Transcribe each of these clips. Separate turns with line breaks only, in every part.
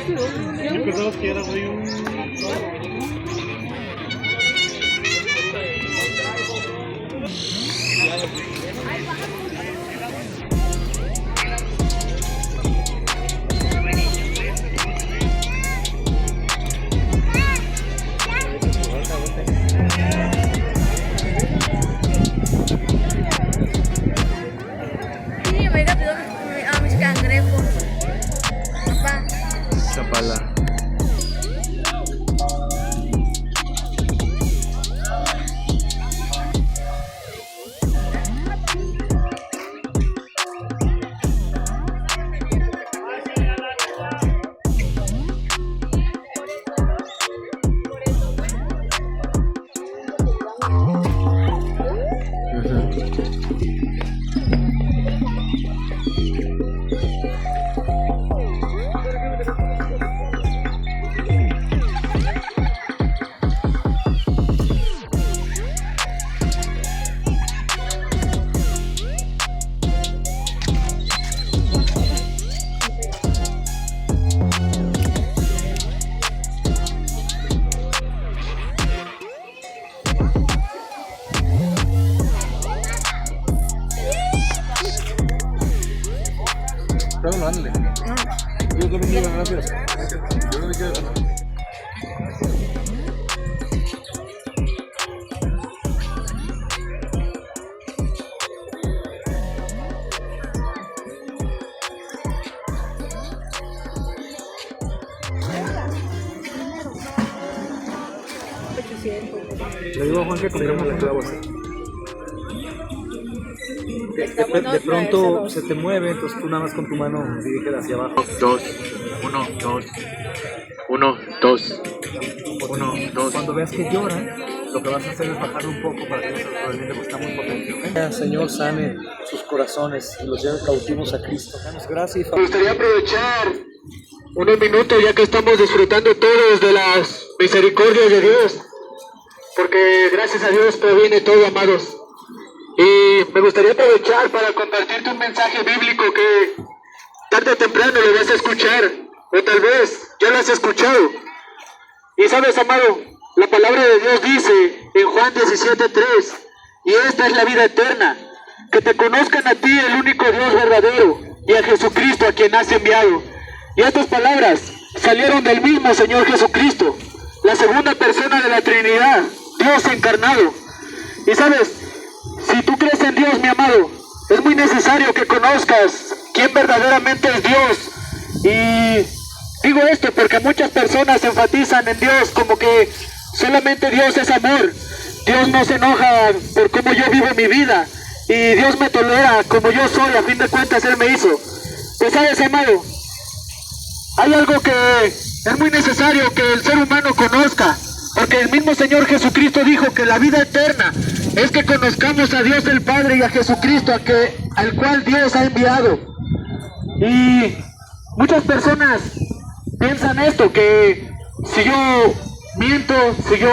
Yo pensaba que era muy un...
Sí, me pido a mis cangrejos. Papá.
Chapala.
No, ándale. Yo también quiero, gracias. Yo no me quiero. Le digo a Juan que compremos la clavo así. De pronto se te mueve, entonces tú nada más con tu mano dirígela hacia abajo.
2, 1, 2. 1, 2. 1, 2.
Cuando veas que llora, lo que vas a hacer es bajarlo un poco para que no se lo olvide porque está muy potente. ¿Okay? Señor, sane sus corazones y los lleve cautivos a Cristo. Damos gracias.
Me gustaría aprovechar unos minutos ya que estamos disfrutando todos de las misericordias de Dios, porque gracias a Dios proviene todo, amados. Y me gustaría aprovechar para compartirte un mensaje bíblico que tarde o temprano lo vas a escuchar, o tal vez ya lo has escuchado. Y sabes, amado, la palabra de Dios dice en Juan 17:3, y esta es la vida eterna, que te conozcan a ti, el único Dios verdadero, y a Jesucristo a quien has enviado. Y estas palabras salieron del mismo Señor Jesucristo, la segunda persona de la Trinidad, Dios encarnado. Y sabes, si tú crees en Dios, mi amado, es muy necesario que conozcas quién verdaderamente es Dios. Y digo esto porque muchas personas enfatizan en Dios como que solamente Dios es amor. Dios no se enoja por cómo yo vivo mi vida. Y Dios me tolera como yo soy, a fin de cuentas Él me hizo. Pues sabes, amado, hay algo que es muy necesario que el ser humano conozca. Porque el mismo Señor Jesucristo dijo que la vida eterna es que conozcamos a Dios el Padre y a Jesucristo al cual Dios ha enviado. Y muchas personas piensan esto, que si yo miento, si yo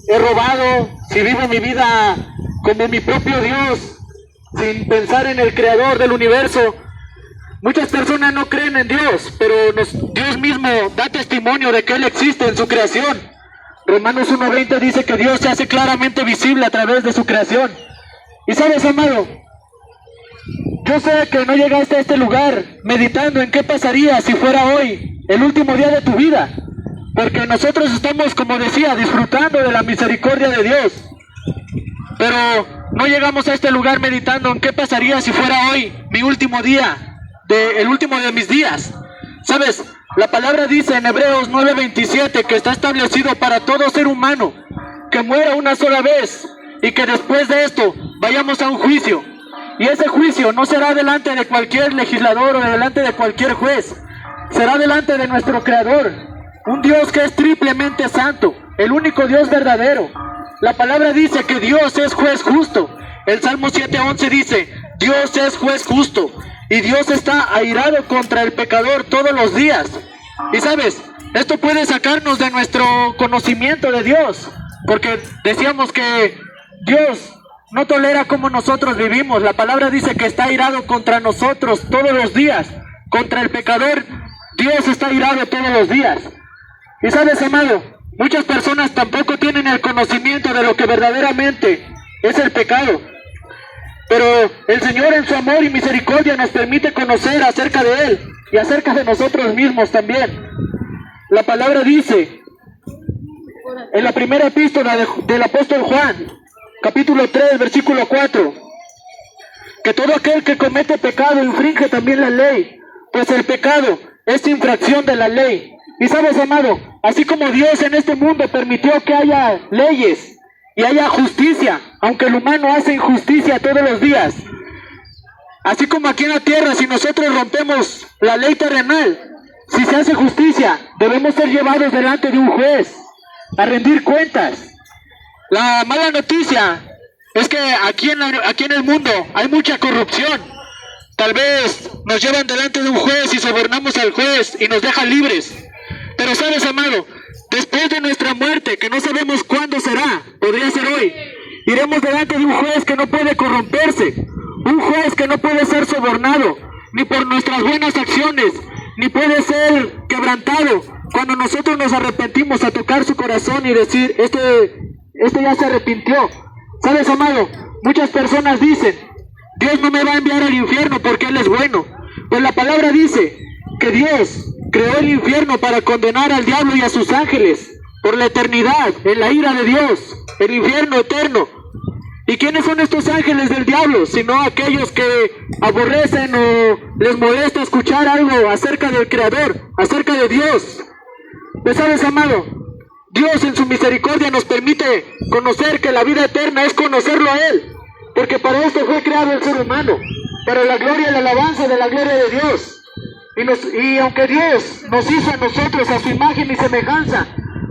he robado, si vivo mi vida como mi propio Dios, sin pensar en el Creador del universo, muchas personas no creen en Dios, pero Dios mismo da testimonio de que Él existe en su creación. Romanos 1:20 dice que Dios se hace claramente visible a través de su creación. Y sabes, amado, yo sé que no llegaste a este lugar meditando en qué pasaría si fuera hoy el último día de tu vida, porque nosotros estamos, como decía, disfrutando de la misericordia de Dios, pero no llegamos a este lugar meditando en qué pasaría si fuera hoy mi último día, el último de mis días. ¿Sabes? La palabra dice en Hebreos 9:27 que está establecido para todo ser humano que muera una sola vez y que después de esto vayamos a un juicio. Y ese juicio no será delante de cualquier legislador o delante de cualquier juez, será delante de nuestro Creador, un Dios que es triplemente santo, el único Dios verdadero. La palabra dice que Dios es juez justo. El Salmo 7:11 dice, Dios es juez justo. Y Dios está airado contra el pecador todos los días. Y sabes, esto puede sacarnos de nuestro conocimiento de Dios, porque decíamos que Dios no tolera como nosotros vivimos. La palabra dice que está airado contra nosotros todos los días, contra el pecador Dios está irado todos los días. Y sabes, amado, muchas personas tampoco tienen el conocimiento de lo que verdaderamente es el pecado. Pero el Señor en su amor y misericordia nos permite conocer acerca de Él y acerca de nosotros mismos también. La palabra dice en la primera epístola del apóstol Juan, capítulo 3, versículo 4, que todo aquel que comete pecado infringe también la ley, pues el pecado es infracción de la ley. Y sabes, amado, así como Dios en este mundo permitió que haya leyes y haya justicia, aunque el humano hace injusticia todos los días, así como aquí en la tierra, si nosotros rompemos la ley terrenal, si se hace justicia, debemos ser llevados delante de un juez a rendir cuentas. La mala noticia es que aquí en el mundo hay mucha corrupción. Tal vez nos llevan delante de un juez y sobornamos al juez y nos dejan libres. Pero sabes, amado, después de nuestra muerte, que no sabemos cuándo será, podría ser hoy, iremos delante de un juez que no puede corromperse, un juez que no puede ser sobornado, ni por nuestras buenas acciones, ni puede ser quebrantado cuando nosotros nos arrepentimos a tocar su corazón y decir, este ya se arrepintió. ¿Sabes, amado? Muchas personas dicen, Dios no me va a enviar al infierno porque Él es bueno. Pues la palabra dice que Dios creó el infierno para condenar al diablo y a sus ángeles por la eternidad, en la ira de Dios, el infierno eterno. ¿Y quiénes son estos ángeles del diablo? Sino aquellos que aborrecen o les molesta escuchar algo acerca del Creador, acerca de Dios. Pues sabes, amado, Dios en su misericordia nos permite conocer que la vida eterna es conocerlo a Él, porque para esto fue creado el ser humano, para la gloria y la alabanza de la gloria de Dios. Y aunque Dios nos hizo a nosotros a su imagen y semejanza,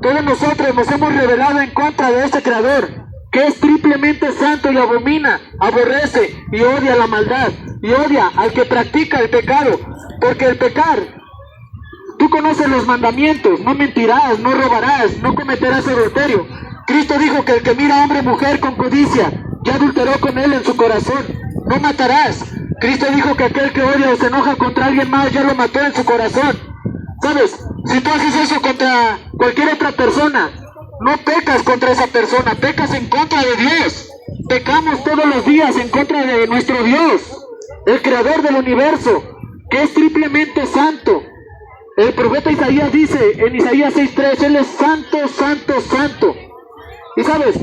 todos nosotros nos hemos rebelado en contra de este Creador, que es triplemente santo y abomina, aborrece y odia la maldad, y odia al que practica el pecado, porque el pecar, tú conoces los mandamientos: no mentirás, no robarás, no cometerás adulterio. Cristo dijo que el que mira a hombre o mujer con codicia, ya adulteró con él en su corazón. No matarás. Cristo dijo que aquel que odia o se enoja contra alguien más, ya lo mató en su corazón. ¿Sabes? Si tú haces eso contra cualquier otra persona, no pecas contra esa persona, pecas en contra de Dios. Pecamos todos los días en contra de nuestro Dios, el creador del universo, que es triplemente santo. El profeta Isaías dice en Isaías 6:3, Él es santo, santo, santo. Y sabes,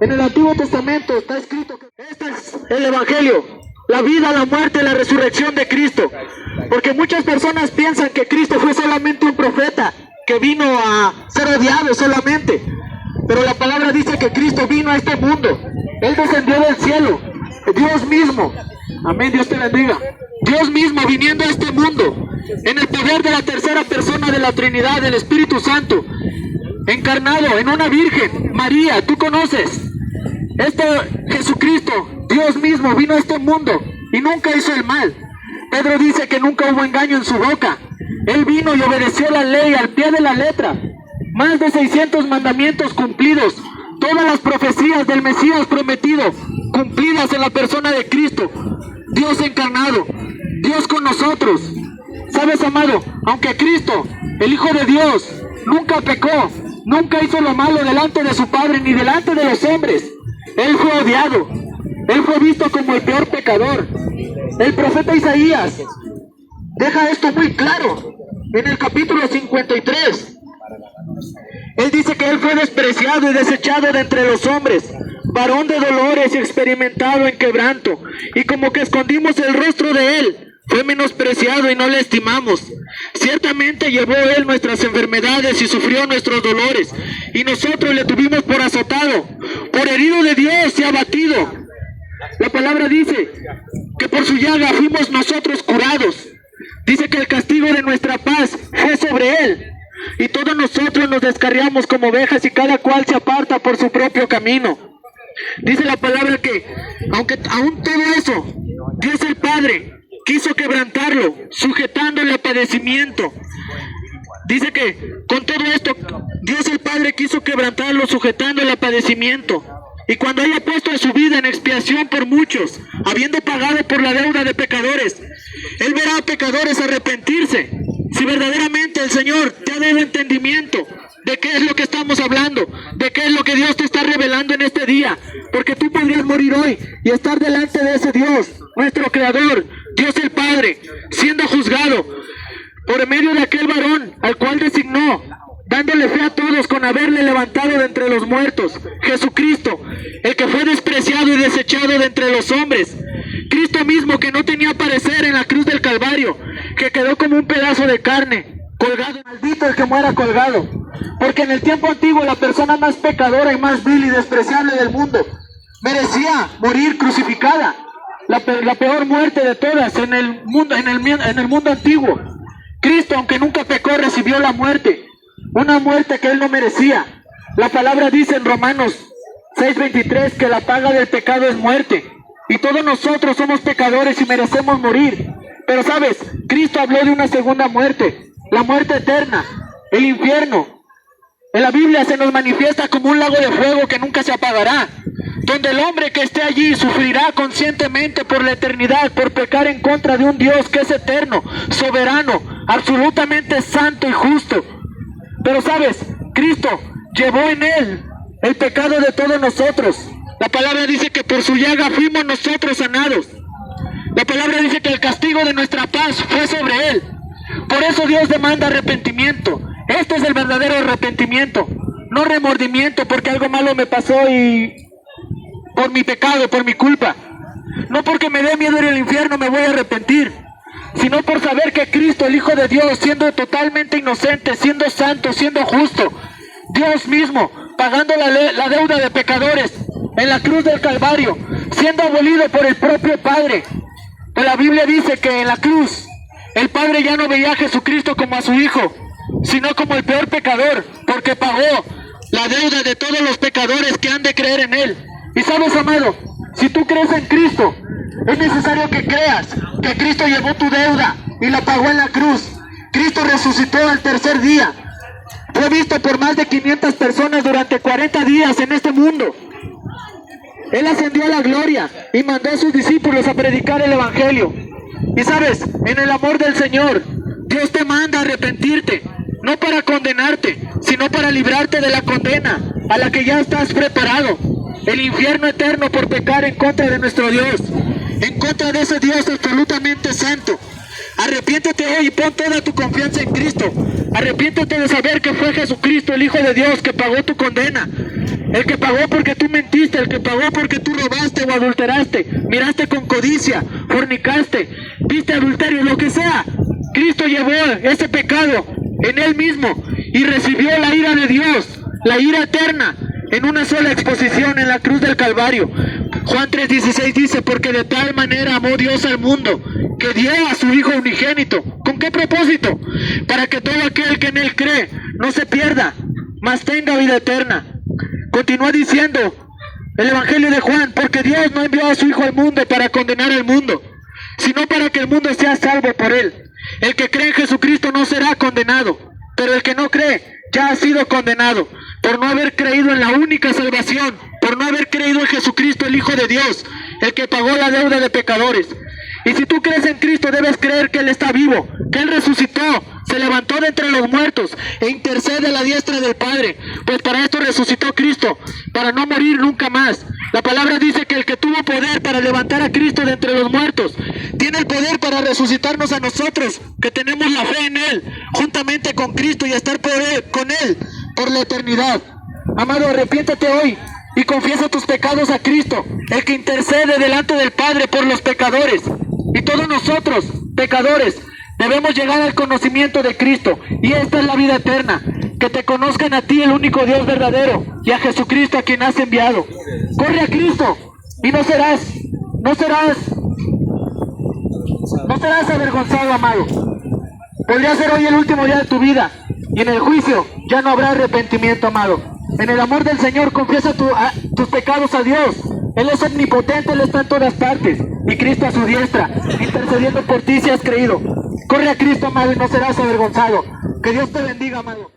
en el Antiguo Testamento está escrito que este es el Evangelio, la vida, la muerte, la resurrección de Cristo. Porque muchas personas piensan que Cristo fue solamente un profeta que vino a ser odiado solamente. Pero la palabra dice que Cristo vino a este mundo. Él descendió del cielo. Dios mismo. Amén, Dios te bendiga. Dios mismo viniendo a este mundo en el poder de la tercera persona de la Trinidad, del Espíritu Santo, encarnado en una virgen, María, tú conoces. Jesucristo, Dios mismo, vino a este mundo y nunca hizo el mal. Pedro dice que nunca hubo engaño en su boca. Él vino y obedeció la ley al pie de la letra. Más de 600 mandamientos cumplidos. Todas las profecías del Mesías prometido, cumplidas en la persona de Cristo. Dios encarnado, Dios con nosotros. ¿Sabes, amado? Aunque Cristo, el Hijo de Dios, nunca pecó, nunca hizo lo malo delante de su Padre ni delante de los hombres. Él fue odiado, Él fue visto como el peor pecador. El profeta Isaías deja esto muy claro en el capítulo 53. Él dice que Él fue despreciado y desechado de entre los hombres, varón de dolores y experimentado en quebranto, y como que escondimos el rostro de Él, fue menospreciado y no le estimamos. Ciertamente llevó Él nuestras enfermedades y sufrió nuestros dolores, y nosotros le tuvimos por azotado, por herido de Dios y abatido. La palabra dice que por su llaga fuimos nosotros curados. Dice que el castigo de nuestra paz fue sobre Él, y todos nosotros nos descarriamos como ovejas y cada cual se aparta por su propio camino. Dice la palabra que, aunque aún todo eso, Dios el Padre quiso quebrantarlo, sujetándole a padecimiento. Dice que con todo esto, Dios el Padre quiso quebrantarlo, sujetándole a padecimiento. Y cuando haya puesto su vida en expiación por muchos, habiendo pagado por la deuda de pecadores, Él verá a pecadores arrepentirse. Si si verdaderamente el Señor te ha dado entendimiento de qué es lo que estamos hablando, de qué es lo que Dios te está revelando en este día, porque tú podrías morir hoy y estar delante de ese Dios, nuestro Creador, Dios el Padre, siendo juzgado por medio de aquel varón al cual designó, dándole fe a todos con haberle levantado de entre los muertos, Jesucristo, el que fue despreciado y desechado de entre los hombres, Cristo mismo que no tenía parecer en la cruz del Calvario, que quedó como un pedazo de carne, colgado. Maldito el que muera colgado, porque en el tiempo antiguo la persona más pecadora y más vil y despreciable del mundo merecía morir crucificada, la peor muerte de todas en el mundo antiguo. Cristo, aunque nunca pecó, recibió la muerte, una muerte que él no merecía. La palabra dice en Romanos 6:23 que la paga del pecado es muerte, y todos nosotros somos pecadores y merecemos morir. Pero sabes, Cristo habló de una segunda muerte, la muerte eterna, el infierno. En la Biblia se nos manifiesta como un lago de fuego que nunca se apagará, donde el hombre que esté allí sufrirá conscientemente por la eternidad por pecar en contra de un Dios que es eterno, soberano, absolutamente santo y justo. Pero sabes, Cristo llevó en él el pecado de todos nosotros. La palabra dice que por su llaga fuimos nosotros sanados. La palabra dice que el castigo de nuestra paz fue sobre él. Por eso Dios demanda arrepentimiento. Este es el verdadero arrepentimiento, no remordimiento porque algo malo me pasó y por mi pecado, por mi culpa. No porque me dé miedo ir al infierno me voy a arrepentir, sino por saber que Cristo, el Hijo de Dios, siendo totalmente inocente, siendo santo, siendo justo, Dios mismo, pagando la deuda de pecadores en la cruz del Calvario, siendo abolido por el propio Padre. Pues la Biblia dice que en la cruz el Padre ya no veía a Jesucristo como a su Hijo, sino como el peor pecador, porque pagó la deuda de todos los pecadores que han de creer en Él. Y sabes, amado, si tú crees en Cristo, es necesario que creas que Cristo llevó tu deuda y la pagó en la cruz. Cristo resucitó al tercer día. Fue visto por más de 500 personas durante 40 días en este mundo. Él ascendió a la gloria y mandó a sus discípulos a predicar el Evangelio. Y sabes, en el amor del Señor, Dios te manda a arrepentirte, no para condenarte, sino para librarte de la condena a la que ya estás preparado, el infierno eterno por pecar en contra de nuestro Dios, en contra de ese Dios absolutamente santo. Arrepiéntete hoy y pon toda tu confianza en Cristo. Arrepiéntete de saber que fue Jesucristo, el Hijo de Dios, que pagó tu condena, el que pagó porque tú mentiste, el que pagó porque tú robaste o adulteraste, miraste con codicia, fornicaste, viste adulterio, lo que sea. Cristo llevó ese pecado en Él mismo y recibió la ira de Dios, la ira eterna, en una sola exposición en la cruz del Calvario. Juan 3:16 dice, porque de tal manera amó Dios al mundo, que dio a su Hijo unigénito. ¿Con qué propósito? Para que todo aquel que en Él cree no se pierda, mas tenga vida eterna. Continúa diciendo el Evangelio de Juan, porque Dios no envió a su Hijo al mundo para condenar al mundo, sino para que el mundo sea salvo por Él. El que cree en Jesucristo no será condenado, pero el que no cree ya ha sido condenado por no haber creído en la única salvación, por no haber creído en Jesucristo, el Hijo de Dios, el que pagó la deuda de pecadores. Y si tú crees en Cristo, debes creer que Él está vivo, que Él resucitó, se levantó de entre los muertos e intercede a la diestra del Padre. Pues para esto resucitó Cristo, para no morir nunca más. La palabra dice que el que tuvo poder para levantar a Cristo de entre los muertos, tiene el poder para resucitarnos a nosotros, que tenemos la fe en Él, juntamente con Cristo y estar con Él por la eternidad. Amado, arrepiéntate hoy y confiesa tus pecados a Cristo, el que intercede delante del Padre por los pecadores. Y todos nosotros, pecadores, debemos llegar al conocimiento de Cristo, y esta es la vida eterna, que te conozcan a ti, el único Dios verdadero, y a Jesucristo a quien has enviado. Corre a Cristo y no serás avergonzado, amado. Podría ser hoy el último día de tu vida, y en el juicio ya no habrá arrepentimiento, amado. En el amor del Señor confiesa tus pecados a Dios. Él es omnipotente, Él está en todas partes, y Cristo a su diestra, intercediendo por ti si has creído. Corre a Cristo, amado, y no serás avergonzado. Que Dios te bendiga, amado.